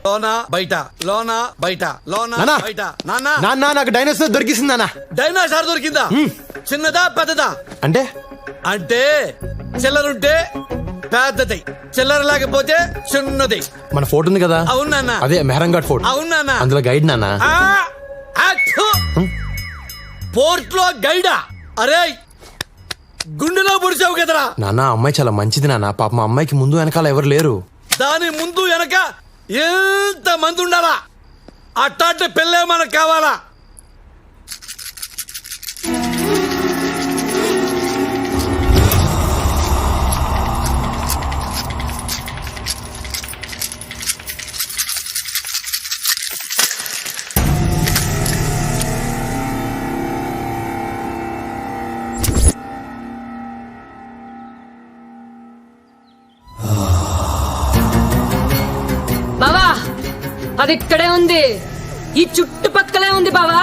లోన బయట లోన బయట లోన నానా. బయట నాన్న నాన్న నాకు డైనోసార్ దొరికిసింది నాన్న. డైనోసార్ దొరికిందా? చిన్నదా పెద్దదా? అంటే అంటే చిల్లరుంటే పెద్దది, చిల్లర లేకపోతే చిన్నది. మన ఫోటో ఉంది కదా, అవును నాన్న. అదే మెహరంఘాట్ ఫోర్ట్. అవును నాన్న. అందులో గైడ్ నాన్న. పోర్ట్ లో గైడా? అరే గుండెలో పొడిచావు కదరా నాన్న. అమ్మాయి చాలా మంచిది నాన్న. పాప మా అమ్మాయికి ముందు వెనకాల ఎవరు లేరు. దాని ముందు వెనక ఎంత మంది ఉండాలా? అట్టాంటి పెళ్ళే మనకు కావాలా? బావా అది ఇక్కడే ఉంది, ఈ చుట్టుపక్కలే ఉంది బావా.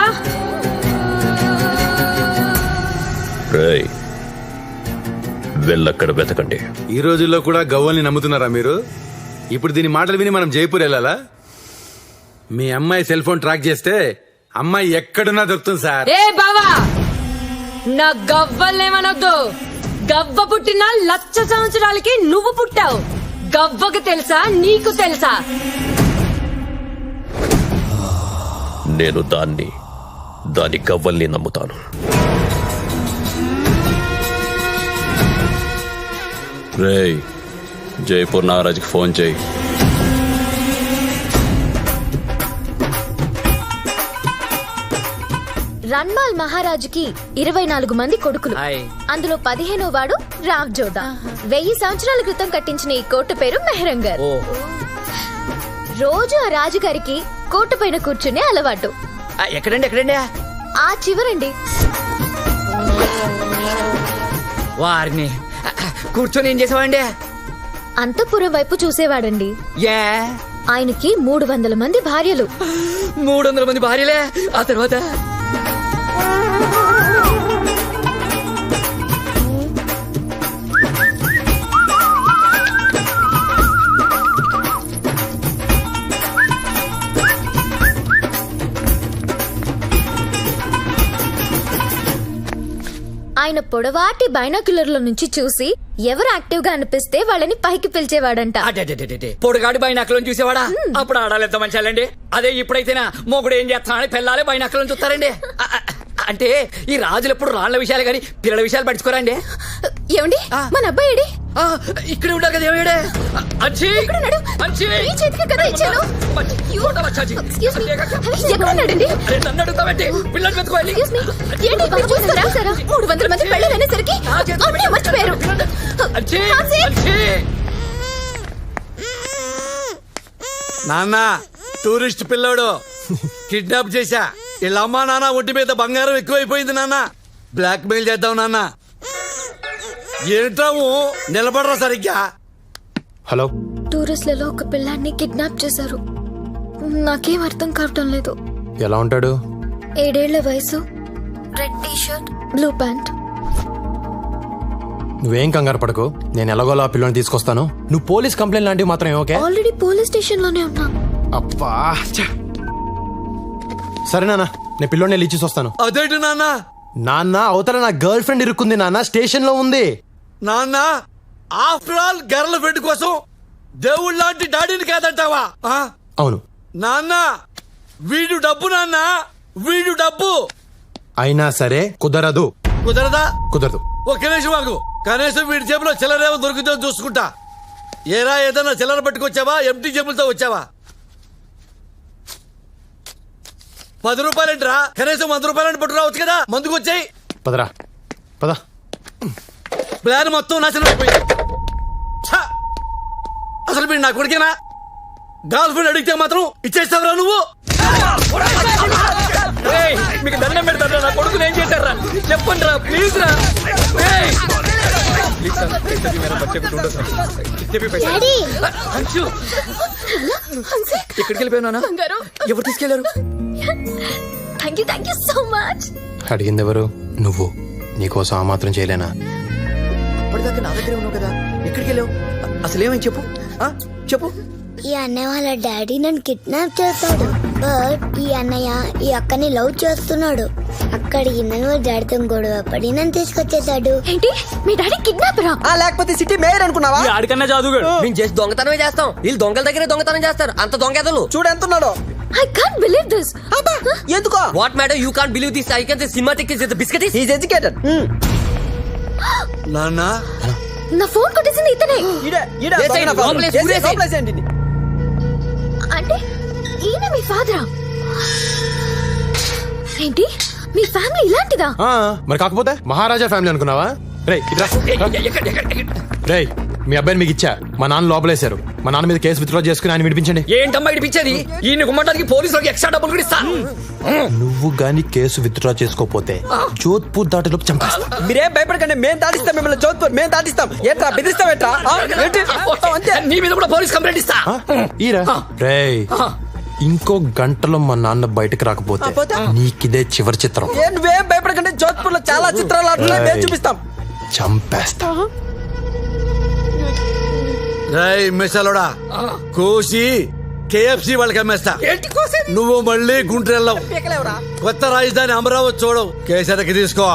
రేయ్, వెళ్ళక్కడ వెతకండి. ఈ రోజుల్లో కూడా గవ్వల్ని నమ్ముతున్నారా మీరు? ఇప్పుడు దీని మాటలు విని మనం జైపూర్ వెళ్ళాలా? మీ అమ్మాయి సెల్ ఫోన్ ట్రాక్ చేస్తే అమ్మాయి ఎక్కడున్నా దొరుకుతుంది సార్. ఏ బావా, నా గవ్వలేమనొద్దు. గవ్వ పుట్టిన 1,00,000 సంవత్సరాలకి నువ్వు పుట్టావు. గవ్వకు తెలుసా, నీకు తెలుసా? నేను దాని గవ్వల్ని నమ్ముతాను. రేయ్, జైపూర్ నాగరాజ్కి ఫోన్ చేయి. రన్మాల్ మహారాజుకి 24 మంది కొడుకులు. అందులో 15వ వాడు రావ్ జోదా. 1000 సంవత్సరాల క్రితం కట్టించిన ఈ కోట పేరు మెహరంగర్. రోజు ఆ రాజుగారికి కోట పైన కూర్చునే అలవాటు. ఎక్కడండి? ఆ చివరండి. వారిని కూర్చొని ఏం చేసేవాడి? అంతఃపురం వైపు చూసేవాడండి. ఏ ఆయనకి 300 మంది భార్యలు. 300 మంది భార్యలే? ఆ తర్వాత ఆయన పొడవాటి బైనాక్యులర్ల నుంచి చూసి ఎవరు యాక్టివ్ గా అనిపిస్తే వాళ్ళని పైకి పిలిచేవాడంట. పొడుగాడి బైనాకులను చూసేవాడా? అప్పుడు ఆడాలి ఎంత మంచాలండి. అదే ఇప్పుడైతేనా మొగుడు ఏం చేస్తానని పిల్లలే బైనాకులను చూస్తారండి. అంటే ఈ రాజులు ఎప్పుడు రాళ్ల విషయాలు కానీ పిల్లల విషయాలు పట్టించుకోరండి. ఏమండి, మన అబ్బాయి ఇక్కడ ఉంటారు కదా. ఏమిడే నన్ను అడుగుతామంటే పిల్లలు పెట్టుకోవాలి. 300 మంది పెళ్ళనేసరికి మర్చిపోయారు. నాన్న, టూరిస్ట్ పిల్లోడు కిడ్నాప్ చేశా. వీళ్ళ అమ్మా నాన్న ఒంటి మీద బంగారం ఎక్కువైపోయింది నాన్న. బ్లాక్ మెయిల్ చేద్దాం నాన్న. ఏంటాము నిలబడరా సరిగ్గా. హలో, టూరిస్ట్లలో ఒక పిల్లాన్ని కిడ్నాప్ చేశారు. నాకేం అర్థం కావటం లేదు. ఎలా ఉంటాడు? 7 ఏళ్ల వయసు, red T shirt, blue pant. నువ్వేం కంగారు పడకు, నేను ఎలాగోలా ఆ పిల్లని తీసుకొస్తాను. నువ్వు పోలీస్ కంప్లైంట్ లాంటివి మాత్రం ఓకే? ఆల్రెడీ పోలీస్ స్టేషన్ లోనే ఉన్నా. అబ్బా, సరే నాన్న, నేను పిల్లోని వెళ్ళి ఇచ్చేసి వస్తాను. అదేంటి నాన్న? నాన్న, అవతల నా గర్ల్ ఫ్రెండ్ ఇరుక్కుంది నాన్న, స్టేషన్ లో ఉంది. నాన్న, ఆఫ్టర్ ఆల్ గర్ల్ ఫ్రెండ్ కోసం దేవుళ్ళ లాంటి డాడీని కాదంటావా? అవును నాన్న, వీడు డబ్బు నాన్న, వీడు డబ్బు. అయినా సరే కుదరదు. కుదరదా? కుదరదు. ఒక నిమిషం ఆగు. కనీసం వీడి జేబులో చిల్లరేమో దొరికితే చూసుకుంటా. ఏరా, ఏదన్నా చిల్లర పట్టుకొచ్చావా? ఎంటీ జేబులతో వచ్చావా? 10 రూపాయలేంట్రా? కనీసం 100 రూపాయలని పట్టు రావచ్చు కదా. మందుకు వచ్చాయి. పదరా పద. ప్లాన్ మొత్తం నాశనం అయిపోయింది. అసలు మీరు నా కొడుకేనా? గర్ల్ ఫ్రెండ్ అడిగితే మాత్రం ఇచ్చేస్తావురా నువ్వు? మీకు దండం పెడతారా? నా కొడుకుని ఏం చేశారా? చెప్పండి రా, ప్లీజ్ రా. ఎక్కడికి వెళ్ళిపోయినా? ఎవరు తీసుకెళ్లారు? Thank you so much. అడిగింది ఎవరు? నువ్వు. నీకోసం ఆ మాత్రం చేయలేనా? అప్పటిదాకా నా దగ్గరే ఉన్నావు కదా, ఎక్కడికి వెళ్ళావు? అసలు ఏమని చెప్పు, చెప్పు. ఈ అన్నయ్య వాళ్ళ డాడీ నన్ను కిడ్నాప్ చేస్తాడు. బట్ ఈ అన్నయ్య ఈ అక్కని లవ్ చేస్తున్నాడు. అక్కడికి నన్ను వాళ్ళ డాడీతో గొడవ పడి నన్ను తీసుకొచ్చేసాడు. ఏంటి మీ డాడీ కిడ్నాపరా? లేకపోతే సిటీ మేయర్ అనుకున్నావా? ఆడికన్నా జాదుగాడు మేము చేసి దొంగతనమే చేస్తాం. వీళ్ళు దొంగల దగ్గరే దొంగతనం చేస్తారు. అంత దొంగెదలు. చూడు ఎంతున్నాడో. I can't believe this. ఎందుకో? What matter you can't believe this? I can say cinematic is the biscuit. Is educated. నాన్న నా ఫోన్ కొట్టేసింది ఇతనే. అంటే ఈయన మీ ఫాదరా? ఏంటి మీ ఫ్యామిలీ ఇలాంటిదా? ఆ, మరి కాకపోతే మహారాజా ఫ్యామిలీ అనుకున్నావా? రేయ్ ఇట్రా. రేయ్ మీ అబ్బాయిని మీకు ఇచ్చా. మా నాన్న లోపలేశారు. మా నాన్న మీద కేసు విత్డ్రా చేసుకుని ఆయన విడిపించండి. ఏంటమ్మా ఇడిపించేది? ఈయన గుమ్మటానికి పోలీసులకు ఎక్స్ట్రా డబ్బులు కూడా ఇస్తా. నువ్వు గాని కేసు విత్డ్రా చేసుకోపోతే జోధ్పూర్ దాటిలోపు చంపేస్తా. మీరేం భయపడకండి, మేము దాటిస్తాం మిమ్మల్ని. జోధ్పూర్ మేము దాటిస్తాం. ఏంట్రా బెదిరిస్తాం? ఏంట్రా అంతే. నీ మీద కూడా పోలీస్ కంప్లైంట్ ఇస్తా. ఈరా రేయ్ ఇంకో గంటలో మా నాన్న బయటకు రాకపోతే నీకిదే చివరి చిత్రం. నువ్వేం భయపడకండి. జోధ్పూర్ లో చాలా చిత్రాలు ఆడుతున్నాయి, మేము చూపిస్తాం. చంపేస్తా. రేయ్ మిసలోడా కోసి కేఎఫ్సి వాళ్ళకి అమ్మేస్తా. ఏంటి కోసేది? నువ్వు మళ్ళీ గుంటూరు వెళ్ళవు. కొత్త రాజధాని అమరావతి చూడవు. కేసరికి తీసుకో.